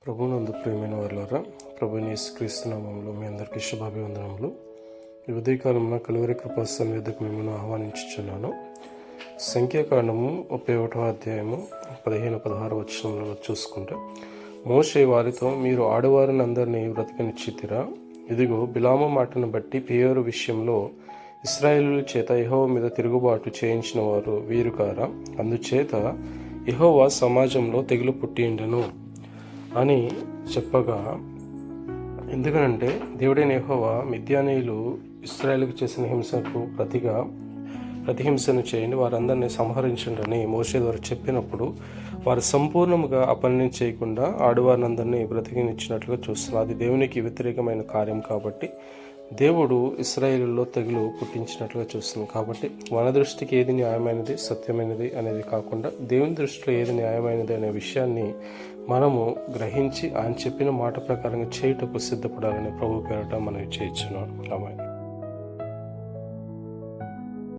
ప్రభునందు ప్రియమైన వారులారా, ప్రభువైన యేసుక్రీస్తు నామములో మీ అందరికీ శుభాభివందనములు. ఈ ఉదయకాలంలో కలువరి కృపా సన్నిధికి మిమ్మల్ని ఆహ్వానించుచున్నాను. సంఖ్యాకాండము 31వ అధ్యాయము 15-16 వచనములలో చూసుకుంటే, మోషే వారితో, మీరు ఆడవారిని అందరినీ బ్రతికనిచ్చితిరా? ఇదిగో, బిలాము మాటను బట్టి పెయోరు విషయంలో ఇశ్రాయేలుల చేత యెహోవా మీద తిరుగుబాటు చేయించిన వారు వీరు కారా? అందుచేత యెహోవా సమాజంలో తెగులు పుట్టిండెను అని చెప్పగా, ఎందుకనంటే దేవుడైన యెహోవా మిద్యానీయులు ఇశ్రాయేలుకు చేసిన హింసకు ప్రతిహింసను చేయండి, వారందరినీ సంహరించండి మోషే ద్వారా చెప్పినప్పుడు వారు సంపూర్ణముగా ఆ పనిని చేయకుండా ఆడవారిని అందరినీ బ్రతికినిచ్చినట్లుగా చూస్తున్నారు. అది దేవునికి వ్యతిరేకమైన కార్యం కాబట్టి దేవుడు ఇశ్రాయేలులో తెగులు పుట్టించినట్లుగా చూస్తుంది. కాబట్టి మన దృష్టికి ఏది న్యాయమైనది, సత్యమైనది అనేది కాకుండా దేవుని దృష్టిలో ఏది న్యాయమైనది అనే విషయాన్ని మనము గ్రహించి ఆయన చెప్పిన మాట ప్రకారంగా చేయుటకు సిద్ధపడాలని ప్రభు పేరట మనం చేయొచ్చును. ఆమేన్.